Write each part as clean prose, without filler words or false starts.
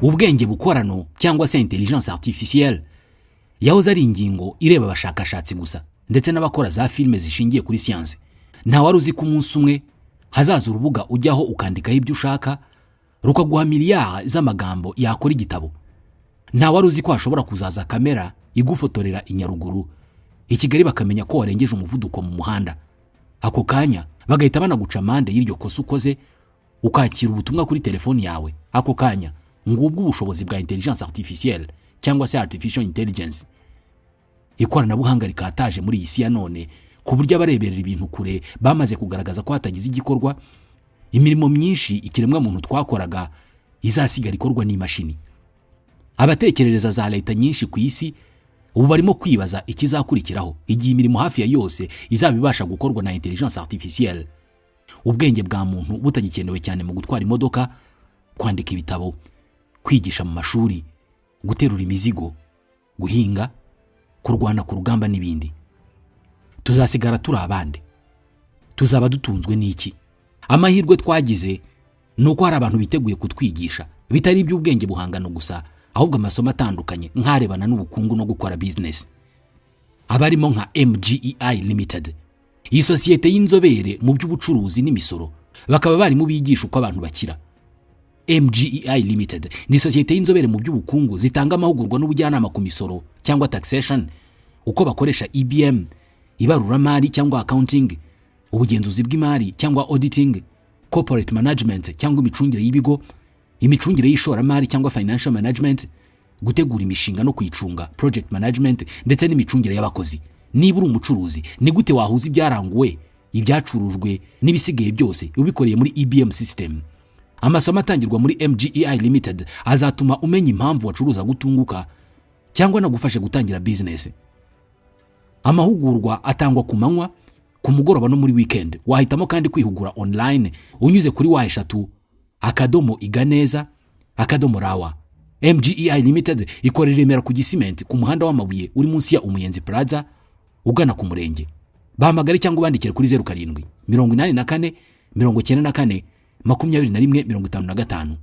ubwenge bukorano cyangwa se intelligence artificielle yahoze ari ingingo ireba abashakashatsi gusa ndetse n'abakora za filime zishingiye kuri science. Nta wari uzi ko umunsi umwe hazaza urubuga ujyaho ukandikaho ibyo ushaka rukaguha miliyari z'amagambo yakora igitabo. Nta wari uzi ko hashobora kuzaza kamera igufotorera inyaruguru i Kigali bakamenya ko warengeje umuvuduko mu muhanda. Ako kanya bagahita banaguca amande y'iryo kosa ukoze, ukakira ubutumwa kuri telefoni yawe. Ako kanya ngubwo ubushobozi bwa intelligence artificielle cyangwa se artificial intelligence. Ikoranabuhanga rikataje muri iyi si ya none ku buryo abareberera ibintu kure bamaze kugaragaza ko hatagize igikorwa, imirimo myinshi ikiremwa muntu twakoraga izasigara ikorwa n'imashini. Abatekerereza za leta nyinshi ku isi ubu barimo kwibaza ikizakurikiraho igihe imirimo hafi ya yose izabibasha gukorwa na intelligence artificielle. Ubwenge bwa muntu butagikenewe cyane mu gutwara imodoka, kwandika ibitabo, kwigisha mu mashuri, guterura imizigo, guhinga, kurwana ku rugamba n'ibindi. Tuzasigara turi abandi. Tuzaba dutunzwe n'iki? Amahirwe twagize nuko hari abantu biteguye kutwigisha bitari iby'ubwenge buhangano gusa, ahubwo amasomo atandukanye nk'arebana n'ubukungu no gukora business. Abarimo nka MGEI Limited, iyi sosiyete y'inzobere mu by'ubucuruzi n'imisoro, bakaba bari mu bigisha uko abantu bakira. MGEI Limited ni sosiyete y'inzobere mu by'ubukungu zitanga amahugurwa n'ubujyanama ku misoro cyangwa taxation, uko bakoresha EBM, ibaruramari cyangwa accounting, ubugenzuzi bw'imari cyangwa auditing, corporate management cyangwa imicungire y'ibigo, imicungire y'ishoramari cyangwa financial management, gutegura imishinga no kuyicunga project management, ndetse n'imicungire y'abakozi. Niba uri umucuruzi, ni gute wahuza ibyaranguwe, ibyacurujwe n'ibisigaye byose ubikoreye muri EBM system? Amasomo atangirwa muri MGEI Limited azatuma umenya impamvu wacuruza gutunguka cyangwa nagufashe gutangira business. Amahugurwa atangwa ku manywa, ku mugoroba no muri weekend. Wahitamo kandi kwihugura online unyuze kuri wa@iganeza.rawa. MGEI Limited ikorera Remera ku Gisimenti ku muhanda w'amabuye uri munsi ya Umuyenzi Plaza ugana ku murenge. Bahamagare cyangwa bandikire kuri 07 84 94 21 55.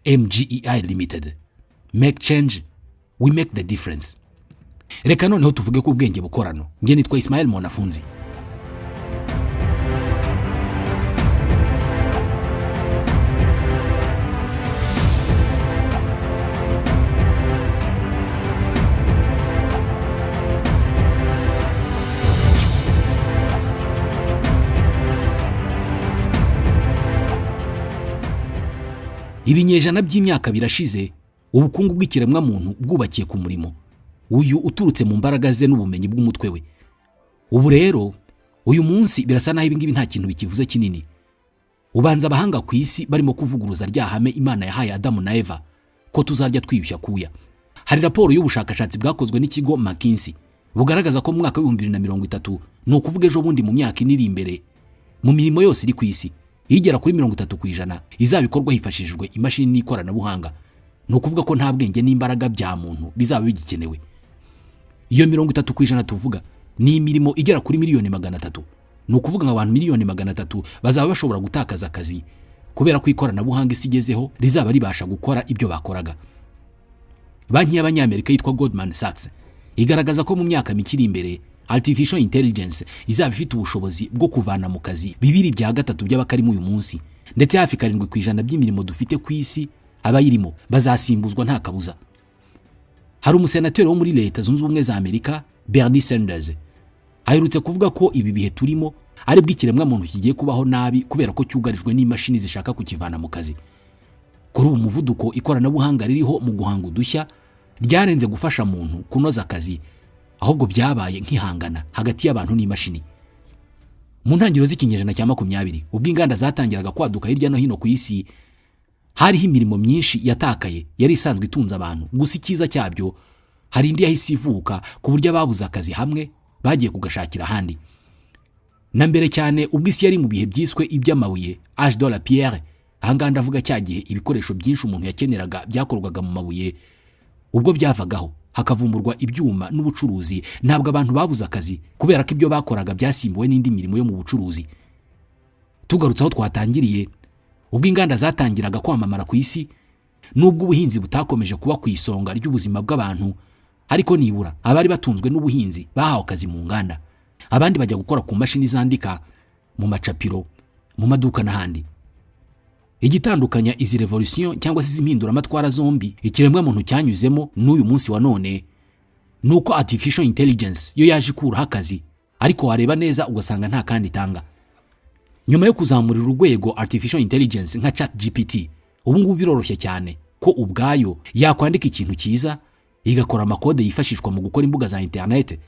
MGEI Limited. Make change, we make the difference. Reka noneho tuvuge ku bwenge bukorano. Nge nitwa Ismael Mwanafunzi. Ibinyejana by'imyaka birashize, ubukungu bw'ikiremwa muntu bwubakiye ku murimo uyu uturutse mu mbaraga ze n'ubumenyi bw'umutwe we. Ubu rero uyu munsi birasa naho ibingibi nta kintu bikivuze kinini. Ubanza abahanga ku isi barimo kuvuguruza ryahame Imana yahaye Adamu na Eva ko tuzarya twiyushya kuya. Hari raporo y'ubushakashatsi bwakozwe n'ikigo McKinsey bugaragaza ko mu mwaka wa 2030, no kuvuga ejo bundi mu myaka iri imbere, mu mirimo yose iri ku isi igera kuri 30% izabikorwa hifashishijwe imashini n'ikoranabuhanga. No kuvuga ko nta bwenge n'imbaraga bya muntu bizaba bigikenewe. Iyo 30% tuvuga ni imirimo igera kuri miliyoni 300. No kuvuga ngo abantu miliyoni 300 bazaba bashobora gutakaza akazi kubera ko ikoranabuhanga isigezeho rizaba ribasha gukora ibyo bakoraga. Banki y'Abanyamerika yitwa Goldman Sachs igaragaza ko mu myaka mikiri imbere artificial intelligence izaba ifite ubushobozi bwo kuvana mu kazi 2/3 by'abakari mu uyu munsi, ndetse hafi 7% by'imirimo dufite ku isi abayirimo bazasimbuzwa nta kabuza. Hari umusenateri wo muri Leta Zunze Ubumwe za Amerika, Bernie Sanders, aherutse kuvuga ko ibi bihe turimo ari bw'ikiremwa muntu kigiye kubaho nabi kubera ko cyugarijwe n'imashini zishaka kukivana mu kazi. Kuri ubu muvuduko ikoranabuhanga ririho mu guhanga udushya ryarenze gufasha muntu kunoza akazi, ahubwo byabaye nk'ihangana hagati y'abantu n'imashini. Mu ntangiriro z'ikinyejana cya 20, ubwo inganda zatangiraga kwaduka hirya no hino ku isi, hariho imirimo myinshi yatakaye yari isanzwe itunza abantu. Gusa ikiza cyabyo hari indi yahise ivuka ku buryo ababuze akazi hamwe bagiye kugashakira ahandi. Na mbere cyane ubwo isi yari mu bihe byiswe iby'amabuye, âge de la pierre, ahanga ndavuga cyagihe ibikoresho byinshi umuntu yakeneraga byakorwaga mu mabuye. Ubwo byavagaho hakavumburwa ibyuma n'ubucuruzi, ntabwo abantu babuze akazi kubera ko ibyo bakoraga byasimbuwe n'indi mirimo yo mu bucuruzi. Tugarutse aho twatangiriye, ubwo inganda zatangiraga kwamamara ku isi, nubwo ubuhinzi butakomeje kuba ku isonga ry'ubuzima bw'abantu, ariko nibura abari batunzwe n'ubuhinzi bahawe akazi mu nganda, abandi bajya gukora ku mashini zandika, mu macapiro, mu maduka n'ahandi. Igitandukanya izi revolution cyangwa se impinduramatwara zombi ikiremwa muntu cyanyuzemo n'uyu munsi wa none, nuko artificial intelligence yo yaje ikuraho akazi, ariko wareba neza ugasanga nta kandi itanga. Nyuma yo kuzamurira urwego artificial intelligence nka ChatGPT, ubu ngubu biroroshye cyane ko ubwayo yakwandika ikintu cyiza, igakora amakode yifashishwa mu gukora imbuga za internet,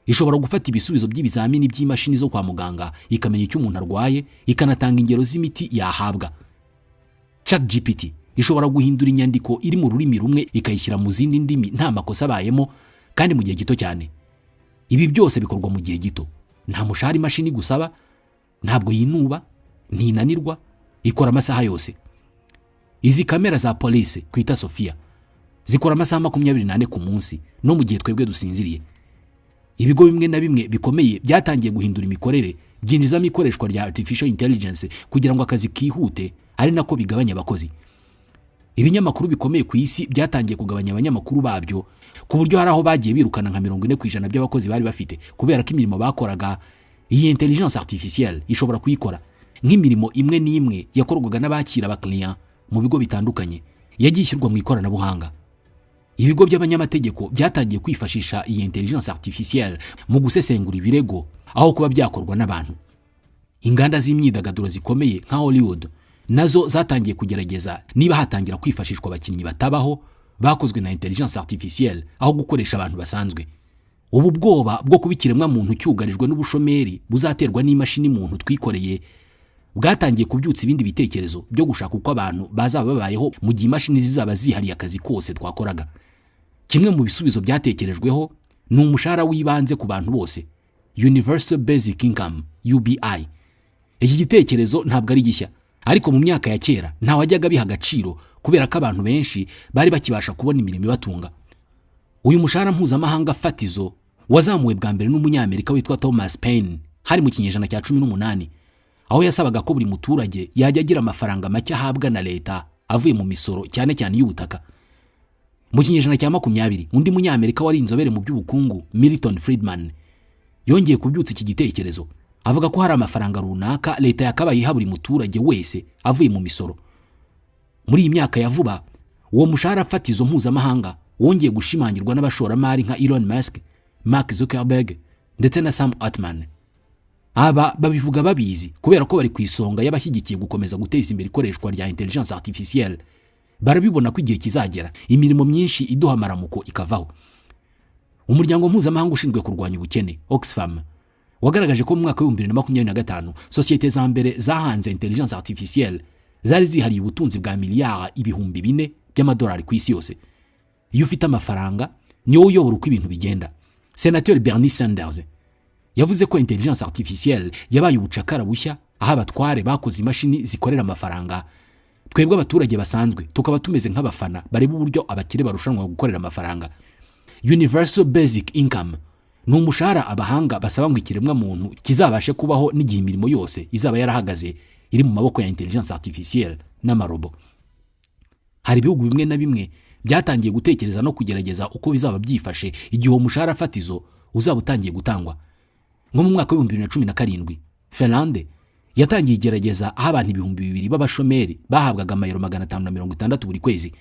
ishobora gufata ibisubizo by'ibizamini by'imashini zo kwa muganga, ikamenya icyo umuntu arwaye, ikanatanga ingero z'imiti yahabwa. ChatGPT ishobora guhindura inyandiko iri mu rurimi rumwe ikayishyira mu zindi ndimi nta makosa abayemo, kandi mu gihe gito cyane. Ibi byose bikorwa mu gihe gito, nta mushahara imashini gusaba, ntabwo yinuba, ntinanirwa, ikora amasaha yose. Izi kamera za police kwita Sophia zikora amasaha 24 ku munsi, no mu gihe twebwe dusinziriye. Ibigo bimwe na bimwe bikomeye byatangiye guhindura imikorere, byinjizamo ikoreshwa rya artificial intelligence kugira ngo akazi kihute, ari nako bigabanya abakozi. Ibinyamakuru bikomeye ku isi byatangiye kugabanya abanyamakuru babyo, ku buryo hari aho bagiye birukana nka 40% by'abakozi bari bafite, kubera ko imirimo bakoraga iyi intelligence artificielle ishobora kuyikora. Nk'imirimo imwe n'imwe yakorwaga n'abakira abakiriya mu bigo bitandukanye yagiye ishyirwa mu ikoranabuhanga. Ibigo by'abanyamategeko byatangiye kwifashisha iyi intelligence artificielle mu gusesengura ibirego aho kuba byakorwa n'abantu. Inganda z'imyidagaduro zikomeye nka Hollywood nazo zatangiye kugerageza niba hatangira kwifashishwa abakinnyi batabaho bakozwe na intelligence artificielle aho gukoresha abantu basanzwe. Ubu bwoba bwo kubikiremwa muntu cyugarijwe n'ubushomeri buzaterwa n'imashini muntu twikoreye bwatangiye kubyutsa ibindi bitekerezo byo gushaka uko abantu bazaba babayeho mu gihe imashini zizaba zihariye akazi kose twakoraga. Kimwe mu bisubizo byatekerejweho ni umushahara w'ibanze ku bantu bose, Universal Basic Income UBI. Iki gitekerezo ntabwo ari gishya, ariko mu myaka ya kera nta wajyaga biha agaciro kubera ko abantu benshi bari bakibasha kubona imirimo ibatunga. Uyu mushahara mpuzamahanga fatizo wazamuwe bwa mbere n'umunyamerika witwa Thomas Paine hari mu kinyejana cya 18, aho yasabaga ko buri muturage yajya agira amafaranga make ahabwa na leta avuye mu misoro cyane cyane y'ubutaka. Mu kinyejana cya 20 undi munyamerika wari inzobere mu by'ubukungu Milton Friedman yongeye kubyutsa iki gitekerezo, avuga ko hari amafaranga runaka leta yakabaye iha buri muturage wese avuye mu misoro. Muri iyi myaka ya vuba uwo mushahara fatizo mpuzamahanga wongeye gushimangirwa n'abashoramari nka Elon Musk, Mark Zuckerberg ndetse na Sam Altman. Aba babivuga babizi kubera ko bari ku isonga y'abashyigikiye gukomeza guteza imbere ikoreshwa rya intelligence artificielle. Barabibona ko igihe kizagera imirimo myinshi iduha amaramuko ikavaho. Umuryango mpuzamahanga ushinzwe kurwanya ubukene Oxfam wagaragaje ko mu mwaka wa 2025 sosiyete za mbere zahanze intelligence artificielle zari zihariye ubutunzi bwa miliyari 400 by'amadolari ku isi yose. Iyo ufite amafaranga niyo uyobora uko ibintu bigenda. Senateur Bernie Sanders yavuze ko intelligence artificielle yabaye ubucakara bushya aho abatware bakoze imashini zikorera amafaranga, twebwe abaturage basanzwe tukaba tumeze nk'abafana bareba uburyo abakire barushanwa gukorera amafaranga. Universal Basic Income ni umushahara abahanga basaba ngo ikiremwa muntu kizabashe kubaho n'igihe imirimo yose izaba yarahagaze iri mu maboko ya intelligence artificielle n'amarobo. Hari ibihugu bimwe na bimwe byatangiye gutekereza no kugerageza uko bizaba byifashe igihe umushahara fatizo uzaba utangiye gutangwa. Nko mu mwaka wa 2017 Finlande yatangiye igerageza aho abantu 2,000 b'abashomeri bahabwaga amayero 560 buri kwezi.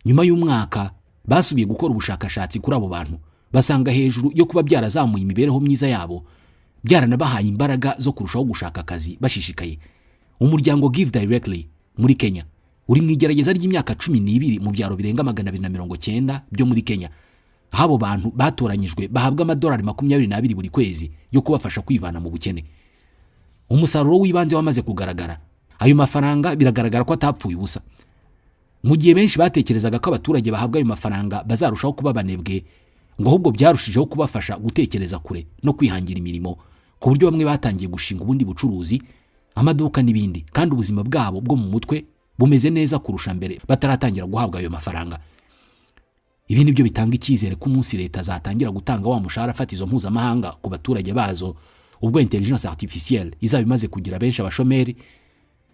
Nyuma y'umwaka basubiye gukora ubushakashatsi kuri abo bantu, basanga hejuru yo kuba byarazamuye imibereho myiza yabo, byaranabahaye imbaraga zo kurushaho gushaka akazi bashishikaye. Umuryango Give Directly muri Kenya uri mu igerageza ry'imyaka 12 mu byaro birenga 290 byo muri Kenya. Habo bantu batoranyijwe bahabwa amadolari 22 buri kwezi yo kubafasha kwivana mu bukene. Umusaruro w'ibanze wamaze kugaragara. Ayo mafaranga biragaragara ko atapfuye ubusa. Mu gihe benshi batekerezaga ko abaturage bahabwa ayo mafaranga bazarushaho kuba banebwe, ngo ahubwo byarushijeho kubafasha gutekereza kure no kwihangira imirimo, ku buryo bamwe batangiye gushinga ubundi bucuruzi, amaduka n'ibindi, kandi ubuzima bwabo bwo mu mutwe bumeze neza kurusha mbere bataratangira guhabwa ayo mafaranga. Ibi nibyo bitanga icyizere ko umunsi leta zatangira gutanga wa mushahara fatizo mpuzamahanga ku baturage bazo, ubwo intelligence artificielle izaba imaze kugira benshi abashomeri,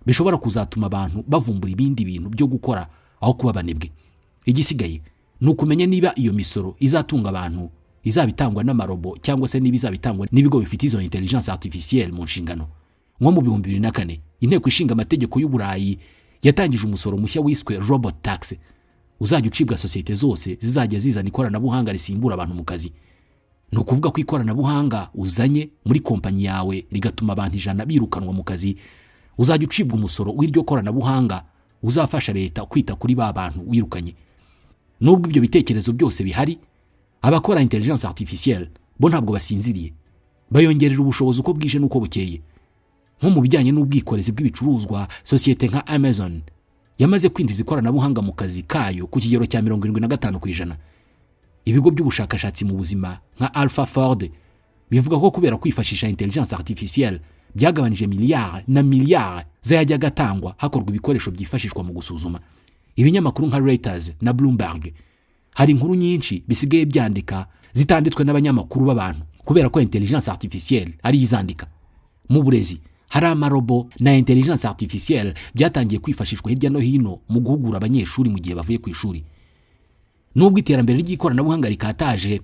bishobora kuzatuma abantu bavumbura ibindi bintu byo gukora aho kuba banebwe. Igisigaye ni ukumenya niba iyo misoro izatunga abantu izabitangwa n'amarobo cyangwa se niba izabitangwa n'ibigo bifite izo intelligence artificielle mu nshingano. Nko mu 2004 inteko ishinga amategeko y'Uburayi yatangije umusoro mushya wiswe robot tax uzajya ucibwa societe zose zizajya zizana ikoranabuhanga risimbura abantu mu kazi. No kuvuga ko ikoranabuhanga uzanye muri kompanyi yawe rigatuma abantu 100 birukanwa mu kazi, uzajya ucibwa umusoro w'iryo koranabuhanga uzafasha leta kwita kuri ba bantu wirukanye. Nubwo ibyo bitekerezo byose bihari, abakora intelligence artificielle bo ntabwo basinziriye, bayongerera ubushobozi uko bwije nuko bukeye. Nko mu bijyanye n'ubwikorezi bw'ibicuruzwa, societe nka Amazon yamaze kwinjiza ikoranabuhanga mu kazi kayo ku kigero cya 75%. Ibigo by'ubushakashatsi mu buzima nka AlphaFold bivuga ko kubera kwifashisha intelligence artificielle byagabanije miliyari na miliyari zajya gatangwa hakorwa ibikoresho byifashishwa mu gusuzuma. Ibinyamakuru nka Reuters na Bloomberg hari inkuru nyinshi bisigaye byandika zitanditswe n'abanyamakuru b'abantu kubera ko intelligence artificielle ari izandika. Mu burezi hari amarobo na intelligence artificielle byatangiye kwifashishwa hirya no hino mu guhugura abanyeshuri mu gihe bavuye ku ishuri. Nubwo iterambere ry'ikoranabuhanga rikataje,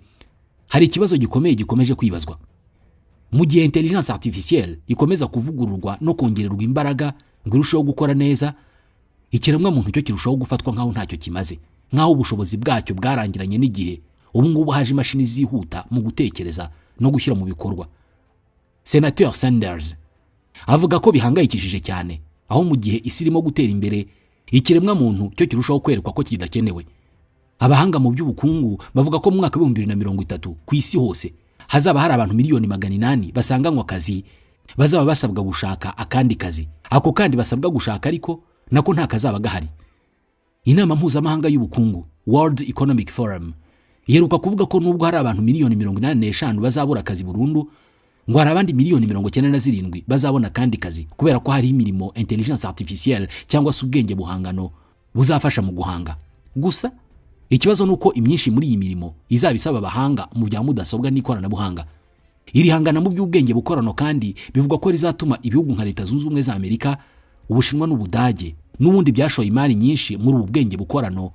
hari ikibazo gikomeye gikomeje kwibazwa. Mu gihe intelligence artificielle ikomeza kuvugururwa no kongererwa imbaraga ngo irusheho gukora neza, ikiremwa muntu cyo kirushaho gufatwa nkaho ntacyo kimaze, nkaho ubushobozi bwacyo bwarangiranye n'igihe. Ubu ngubu haje imashini zihuta mu gutekereza no gushyira mu bikorwa. Senator Sanders avuga ko bihangayikishije cyane, aho mu gihe isi irimo gutera imbere, ikiremwa muntu cyo kirushaho kwerekwa ko kidakenewe. Abahanga mu by'ubukungu bavuga ko mu mwaka wa 2030 ku isi hose hazaba hari abantu miliyoni 800 basanganywa akazi, bazaba basabwa gushaka akandi kazi. Ako kandi basabwa gushaka ariko nako nta kazaba gahari. Inama mpuzamahanga y'ubukungu World Economic Forum iheruka kuvuga ko nubwo hari abantu miliyoni 85 bazabura akazi burundu, ngo hari abandi miliyoni 97 bazabona kandi kazi kubera ko hari imirimo intelligence artificielle cyangwa se ubwenge buhangano buzafasha mu guhanga. Gusa ikibazo nuko imyinshi muri iyi mirimo izabisaba abahanga mu bya mudasobwa n'ikoranabuhanga. Iri hangana mu by'ubwenge bukorano kandi bivugwa ko rizatuma ibihugu nka Leta Zunze Ubumwe za Amerika, Ubushinwa n'Ubudage n'ubundi byashoye imari nyinshi muri ubu bwenge bukorano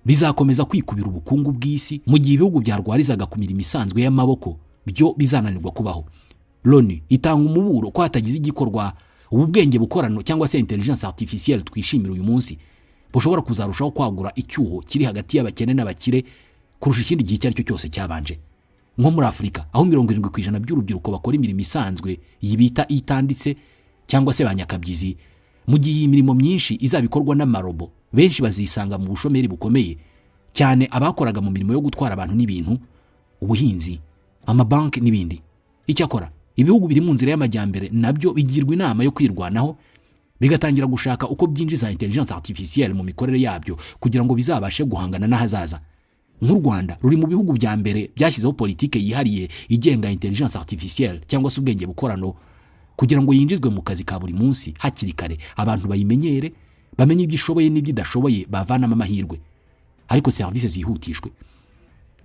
bizakomeza kwikubira ubukungu bw'isi, mu gihe ibihugu byarwarizaga ku mirimo isanzwe y'amaboko byo bizananirwa kubaho. Loni itanga umuburo ko hatagize igikorwa, ubu bwenge bukorano cyangwa se intelligence artificielle twishimira uyu munsi bushobora kuzarushaho kwagura icyuho kiri hagati y'abakene n'abakire kurusha ikindi gihe cyari cyo cyose cyabanje. Nko muri Afrika aho 70% by'urubyiruko bakora imirimo isanzwe yibita itanditse cyangwa se banyakabyizi, mu gihe imirimo myinshi izabikorwa n'amarobo, benshi bazisanga mu bushomeri bukomeye cyane abakoraga mu mirimo yo gutwara abantu n'ibintu, ubuhinzi, amabanki n'ibindi. Icyakora ibihugu biri mu nzira y'amajyambere nabyo bigirwa inama yo kwirwanaho, bigatangira gushaka uko byinjiza intelligence artificielle mu mikorere yabyo kugira ngo bizabashe guhangana n'ahazaza. Nk'u Rwanda ruri mu bihugu bya mbere byashyizeho politike yihariye igenga intelligence artificielle cyangwa se ubwenge bukorano kugira ngo yinjizwe mu kazi ka buri munsi hakiri kare, abantu bayimenyere, bamenye ibyishoboye n'ibyidashoboye, bavanamo amahirwe, ariko services zihutishwe.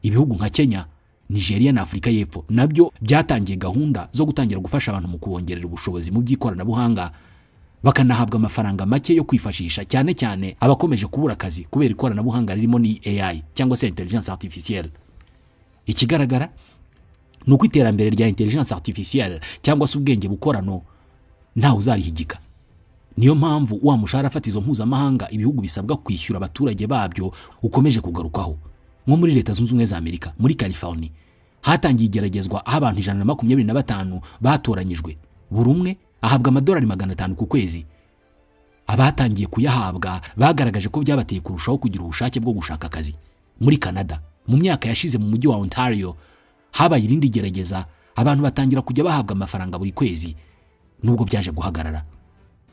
Ibihugu nka Kenya, Nigeria na Afrika y'Epfo nabyo byatangiye gahunda zo gutangira gufasha abantu mu kubongerera ubushobozi mu by'ikoranabuhanga, bakanahabwa amafaranga make yo kwifashisha, cyane cyane abakomeje kubura akazi kubera ikoranabuhanga ririmo ni AI cyangwa se intelligence artificielle. Ikigaragara nuko iterambere rya intelligence artificielle cyangwa se ubwenge bukorano nta uzarihigika. Niyo mpamvu wa mushahara fatizo mpuzamahanga ibihugu bisabwa kwishyura abaturage babyo ukomeje kugarukaho. Nko muri Leta Zunze Ubumwe za Amerika, muri California hatangiye igeragezwa aho abantu 125 batoranyijwe, buri umwe ahabwa amadolari 500 ku kwezi. Abatangiye kuyahabwa bagaragaje ko byabateye kurushaho kugira ubushake bwo gushaka akazi. Muri Canada mu myaka yashize mu mujyi wa Ontario habaye irindi gerageza, abantu batangira kujya bahabwa amafaranga buri kwezi, nubwo byaje guhagarara.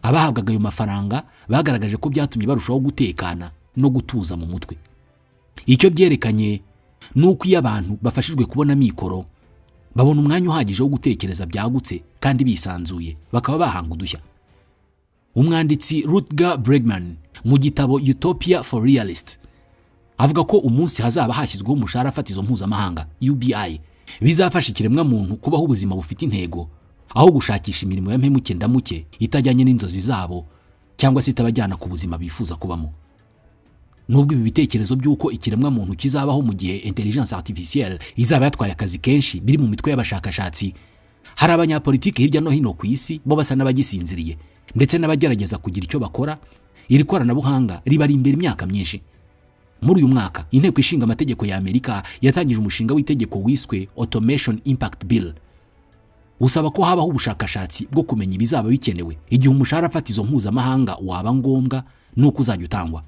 Abahabwaga ayo mafaranga bagaragaje ko byatumye barushaho gutekana no gutuza mu mutwe. Icyo byerekanye nuko iyo abantu bafashijwe kubona mikoro, babona umwanya uhagije wo gutekereza byagutse kandi bisanzuye, bakaba bahanga udushya. Umwanditsi Rutger Bregman mu gitabo Utopia for Realists avuga ko umunsi hazaba hashyizweho umushahara fatizo mpuzamahanga UBI bizafasha ikiremwa muntu kubaho ubuzima bufite intego, aho gushakisha imirimo y'ampemuke ndamuke itajyanye n'inzozi zabo cyangwa se itabajyana ku buzima bifuza kubamo. nubwo ibi bitekerezo by'uko ikiremwa muntu kizabaho mu gihe intelligence artificielle izaba yatwaye akazi kenshi biri mu mitwe y'abashakashatsi, hari abanyapolitiki hirya no hino ku isi bo basa n'abagisinziriye ndetse n'abagerageza kugira icyo bakora. Iri koranabuhanga ribari imbere imyaka myinshi. Muri uyu mwaka inteko ishinga amategeko ya Amerika yatangije umushinga w'itegeko wiswe Automation Impact Bill, usaba ko habaho ubushakashatsi bwo kumenya ibizaba bikenewe igihe umushahara fatizo mpuzamahanga waba ngombwa nuko uzajya utangwa.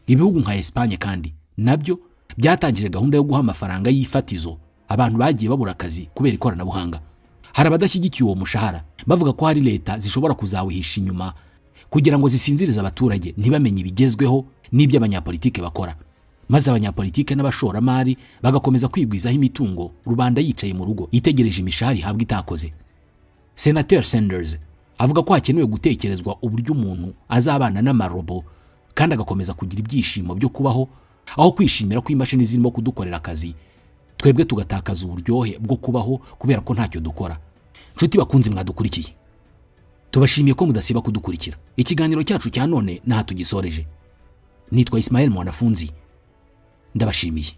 Ibihugu nka Espagne kandi nabyo byatangije gahunda yo guha amafaranga y'ifatizo abantu bagiye babura akazi kubera ikoranabuhanga. Hari abadashyigikiye uwo mushahara bavuga ko hari leta zishobora kuzawihisha inyuma kugira ngo zisinzirize abaturage ntibamenye ibigezweho n'ibyo abanyapolitike bakora, maze abanyapolitike n'abashoramari bagakomeza kwigwizaho imitungo rubanda yicaye mu rugo itegereje imishahara ihabwa itakoze. Senator Sanders avuga ko hakenewe gutekerezwa uburyo umuntu azabana n'amarobo kandi agakomeza kugira ibyishimo byo kubaho aho kwishimira ko imashini zirimo kudukorera akazi, twebwe tugatakaza uburyohe bwo kubaho kubera ko ntacyo dukora. Nshuti bakunzi mwadukurikiye, tubashimiye ko mudasiba kudukurikira. Ikiganiro cyacu cya none naha tugisoreje. Nitwa Ismael Mwanafunzi, ndabashimiye.